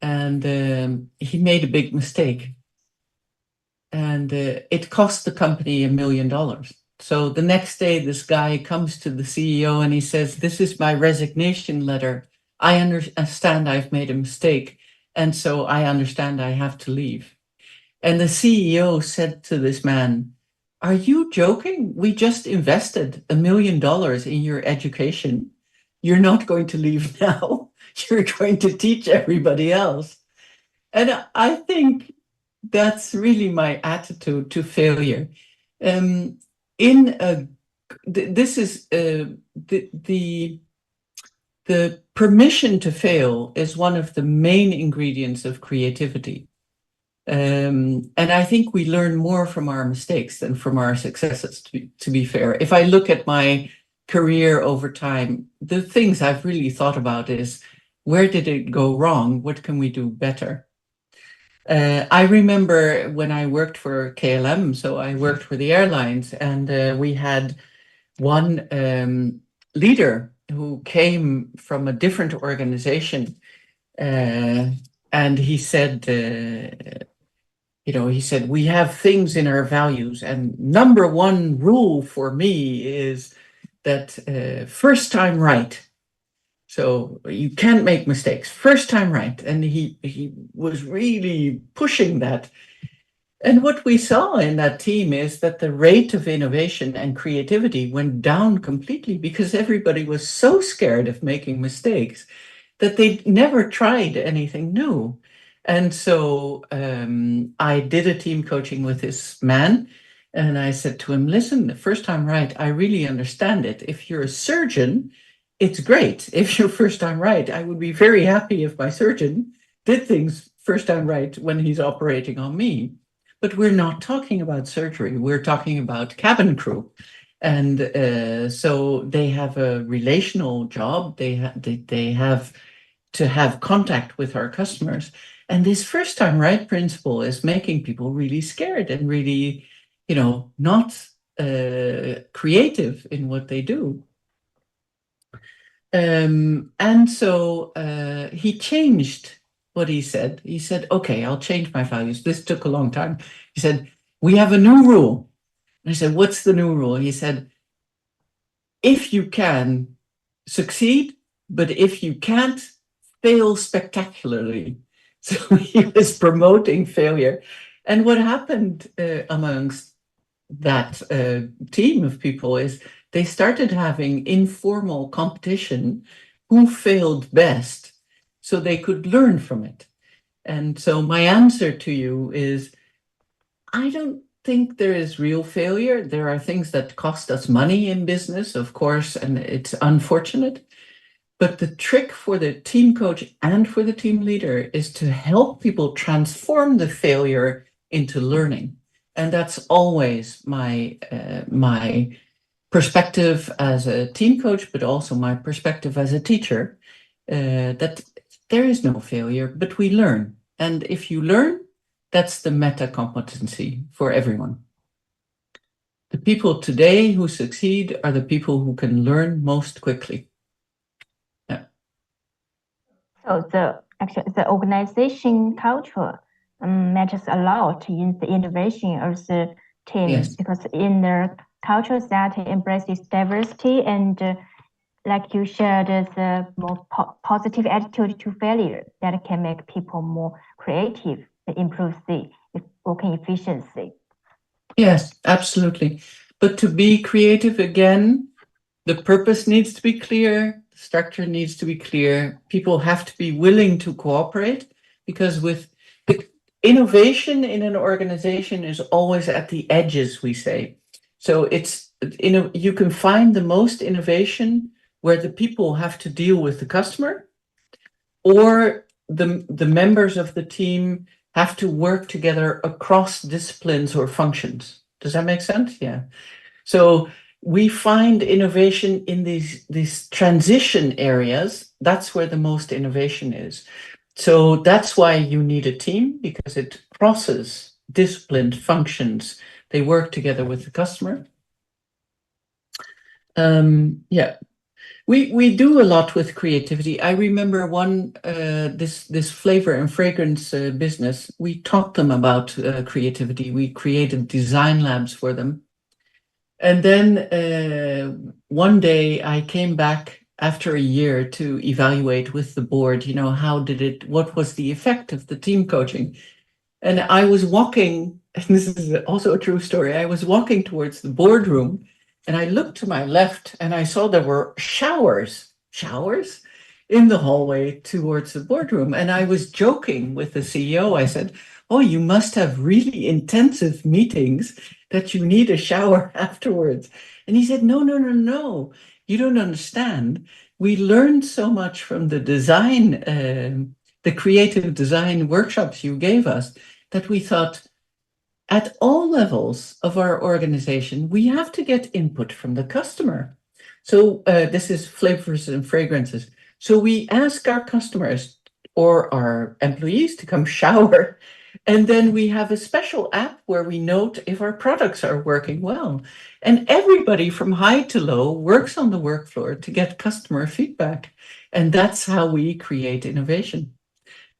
and he made a big mistake. And it cost the company $1 million. So the next day, this guy comes to the CEO and he says, this is my resignation letter. I understand I've made a mistake, and so I understand I have to leave. And the CEO said to this man, are you joking? We just invested $1 million in your education. You're not going to leave now. You're going to teach everybody else. And I think that's really my attitude to failure. This is the permission to fail is one of the main ingredients of creativity. And I think we learn more from our mistakes than from our successes, to be fair. If I look at my career over time, the things I've really thought about is, where did it go wrong? What can we do better? I remember when I worked for KLM, so I worked for the airlines, and we had one leader who came from a different organization, and he said, he said, we have things in our values, and number one rule for me is that first time right. So you can't make mistakes. First time right. And he was really pushing that. And what we saw in that team is that the rate of innovation and creativity went down completely because everybody was so scared of making mistakes that they never tried anything new. And so I did a team coaching with this man, and I said to him, listen, the first time right, I really understand it. If you're a surgeon, it's great. If you're first time right, I would be very happy if my surgeon did things first time right when he's operating on me. But we're not talking about surgery. We're talking about cabin crew. And so they have a relational job. They have to have contact with our customers. And this first time right principle is making people really scared and really, not creative in what they do. And so he changed what he said. He said, okay, I'll change my values. This took a long time. He said, we have a new rule. And I said, what's the new rule? He said, if you can, succeed, but if you can't, fail spectacularly. So he was promoting failure. And what happened amongst that team of people is they started having informal competition who failed best so they could learn from it. And so my answer to you is, I don't think there is real failure. There are things that cost us money in business, of course, and it's unfortunate. But the trick for the team coach and for the team leader is to help people transform the failure into learning. And that's always my perspective as a team coach, but also my perspective as a teacher, that there is no failure, but we learn. And if you learn, that's the meta competency for everyone. The people today who succeed are the people who can learn most quickly. Yeah. So the organization culture matters a lot in the innovation of the team. Yes. Because in the culture that embraces diversity and like you shared, the more positive attitude to failure that can make people more creative and improve the working efficiency. Yes, absolutely. But to be creative again, the purpose needs to be clear, the structure needs to be clear. People have to be willing to cooperate, because with the innovation in an organization is always at the edges, we say. So you can find the most innovation where the people have to deal with the customer, or the members of the team have to work together across disciplines or functions. Does that make sense? Yeah. So we find innovation in these transition areas. That's where the most innovation is. So that's why you need a team, because it crosses disciplined functions. They work together with the customer. Yeah. We do a lot with creativity. I remember this flavor and fragrance business. We taught them about creativity. We created design labs for them. And then one day I came back after a year to evaluate with the board, what was the effect of the team coaching? And I was walking, and this is also a true story, I was walking towards the boardroom, and I looked to my left and I saw there were showers in the hallway towards the boardroom. And I was joking with the CEO. I said, oh, you must have really intensive meetings that you need a shower afterwards. And he said, no, you don't understand. We learned so much from the design, the creative design workshops you gave us, that we thought, at all levels of our organization, we have to get input from the customer. So this is flavors and fragrances. So we ask our customers or our employees to come shower. And then we have a special app where we note if our products are working well. And everybody from high to low works on the work floor to get customer feedback. And that's how we create innovation.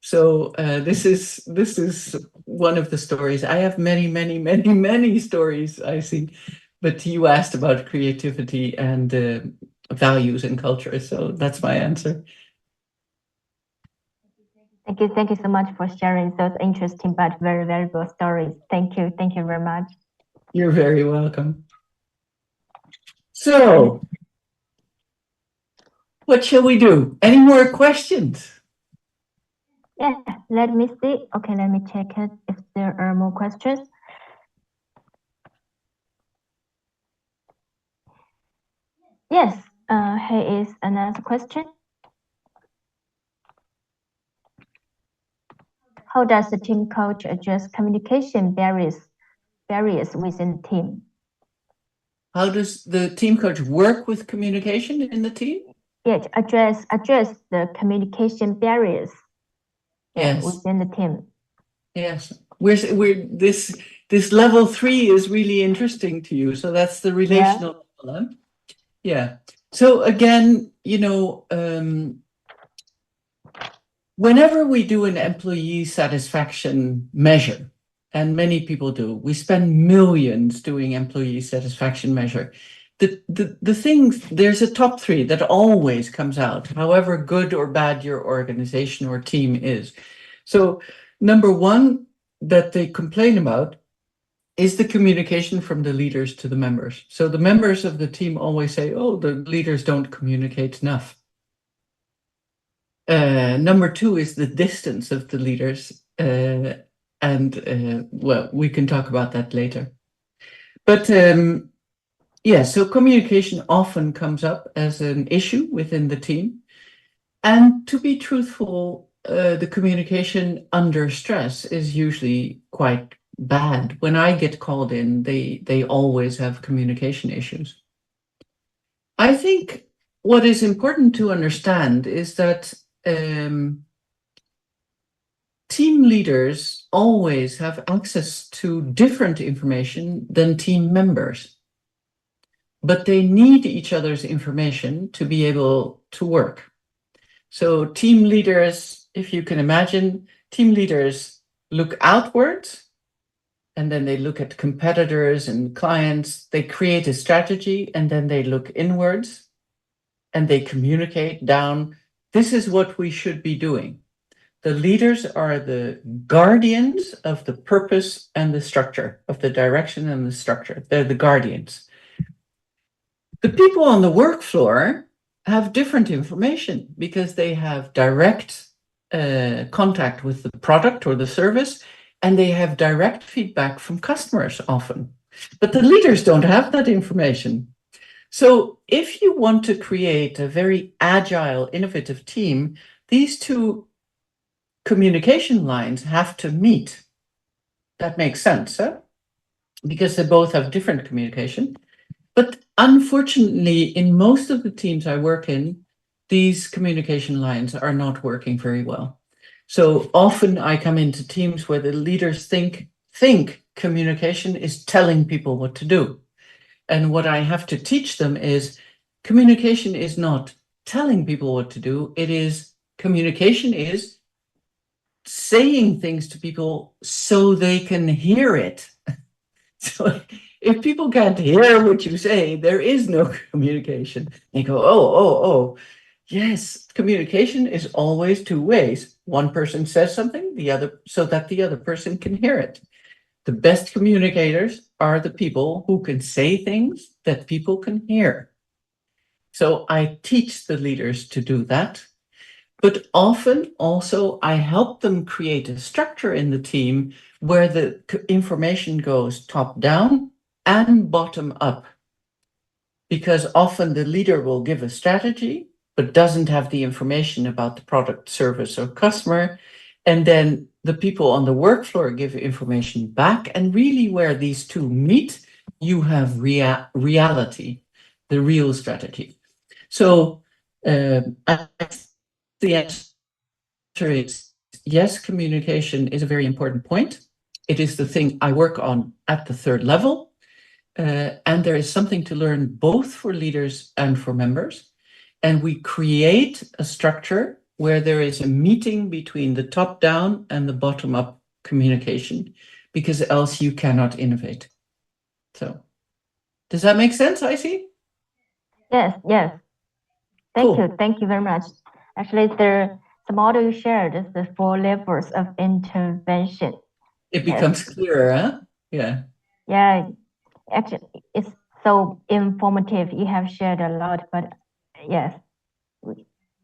So this is one of the stories. I have many stories, I see. But you asked about creativity and values and culture. So that's my answer. Thank you so much for sharing those interesting but very valuable stories. Thank you very much. You're very welcome. So, what shall we do? Any more questions? Yeah, let me see. Okay, let me check it if there are more questions. Yes, here is another question. How does the team coach address communication barriers within the team? How does the team coach work with communication in the team? Yeah, address the communication barriers. Yes. Within the team. Yes, we're this level 3 is really interesting to you. So that's the relational level. Huh? Yeah. So again, you know, whenever we do an employee satisfaction measure, and many people do, we spend millions doing employee satisfaction measure. The things, there's a top 3 that always comes out, however good or bad your organization or team is. So number 1 that they complain about is the communication from the leaders to the members. So the members of the team always say, oh, the leaders don't communicate enough. Number 2 is the distance of the leaders. Well, we can talk about that later. But yeah, so communication often comes up as an issue within the team. And to be truthful, the communication under stress is usually quite bad. When I get called in, they always have communication issues. I think what is important to understand is that team leaders always have access to different information than team members, but they need each other's information to be able to work. So team leaders, if you can imagine, team leaders look outwards and then they look at competitors and clients. They create a strategy and then they look inwards and they communicate down. This is what we should be doing. The leaders are the guardians of the purpose and the structure, of the direction and the structure. They're the guardians. The people on the work floor have different information because they have direct contact with the product or the service, and they have direct feedback from customers often. But the leaders don't have that information. So if you want to create a very agile, innovative team, these 2 communication lines have to meet. That makes sense, huh? Because they both have different communication. But unfortunately, in most of the teams I work in, these communication lines are not working very well. So often I come into teams where the leaders think communication is telling people what to do. And what I have to teach them is communication is not telling people what to do. It is communication is saying things to people so they can hear it. So if people can't hear what you say, there is no communication. They go, oh, yes, communication is always 2 ways. One person says something, the other, so that the other person can hear it. The best communicators are the people who can say things that people can hear. So I teach the leaders to do that. But often also I help them create a structure in the team where the information goes top down and bottom up. Because often the leader will give a strategy, but doesn't have the information about the product, service, or customer. And then the people on the work floor give information back. And really where these 2 meet, you have reality. the real strategy. So the answer is yes, communication is a very important point. It is the thing I work on at the third level. And there is something to learn both for leaders and for members. And we create a structure where there is a meeting between the top down and the bottom up communication, because else you cannot innovate. So does that make sense, Icy? Yes. Cool. Thank you very much. Actually, the model you shared is the 4 levels of intervention. It becomes clearer, huh? Yeah. Yeah, actually, it's so informative. You have shared a lot, but yes,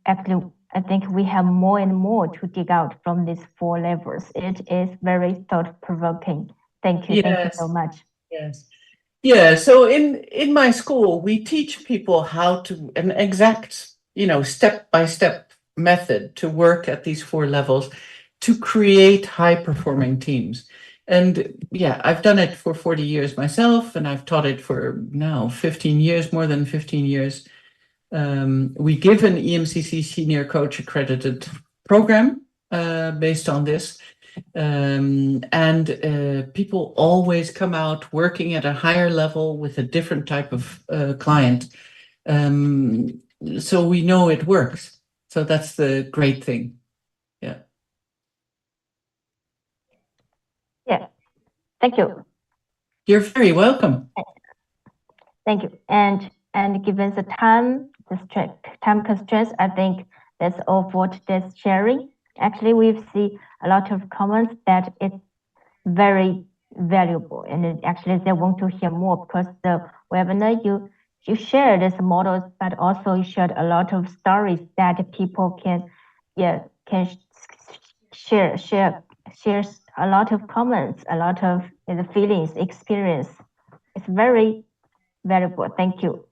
actually, I think we have more and more to dig out from these 4 levels. It is very thought-provoking. Thank you so much. Yes. Yeah, so in my school, we teach people how to an exact, step-by-step method to work at these 4 levels to create high-performing teams. And yeah, I've done it for 40 years myself, and I've taught it for now 15 years, more than 15 years. We give an EMCC Senior Coach accredited program based on this. And people always come out working at a higher level with a different type of client. So we know it works. So that's the great thing. Yeah. Yeah. Thank you. You're very welcome. Thank you. And given the time constraints, I think that's all for today's sharing. Actually, we've seen a lot of comments that it's very valuable, and actually they want to hear more, because the webinar you shared as models, but also you shared a lot of stories that people can share a lot of comments, a lot of the feelings, experience. It's very valuable. Thank you.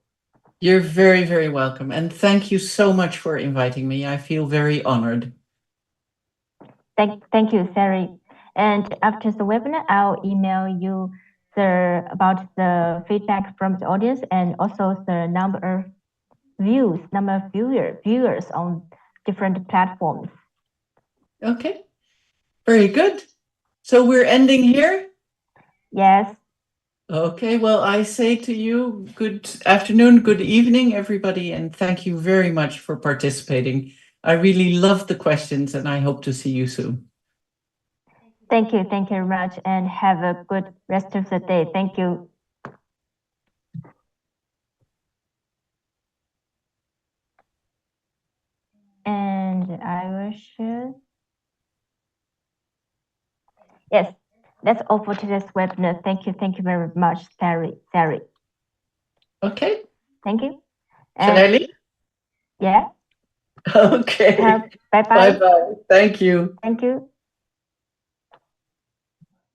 You're very, very welcome. And thank you so much for inviting me. I feel very honored. Thank you, Sari. And after the webinar, I'll email you about the feedback from the audience, and also the number of viewers on different platforms. Okay, very good. So we're ending here? Yes. Okay, well, I say to you, good afternoon, good evening, everybody, and thank you very much for participating. I really love the questions, and I hope to see you soon. Thank you very much, and have a good rest of the day. Thank you. And I will share. Yes, that's all for today's webinar. Thank you very much, Sari. Okay. Thank you. Shall I leave? Yeah. Okay. Bye bye. Thank you. Thank you.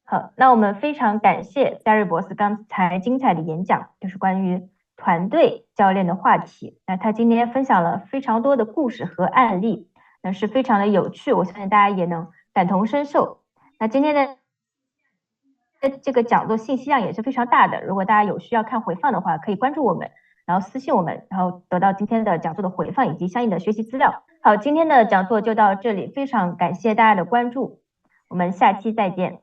好，那我们非常感谢 Sari 博士刚才精彩的演讲，就是关于团队教练的话题。那他今天分享了非常多的故事和案例，那是非常的有趣，我相信大家也能感同身受。那今天的这个讲座信息量也是非常大的，如果大家有需要看回放的话，可以关注我们，然后私信我们，然后得到今天的讲座的回放以及相应的学习资料。好，今天的讲座就到这里，非常感谢大家的关注，我们下期再见。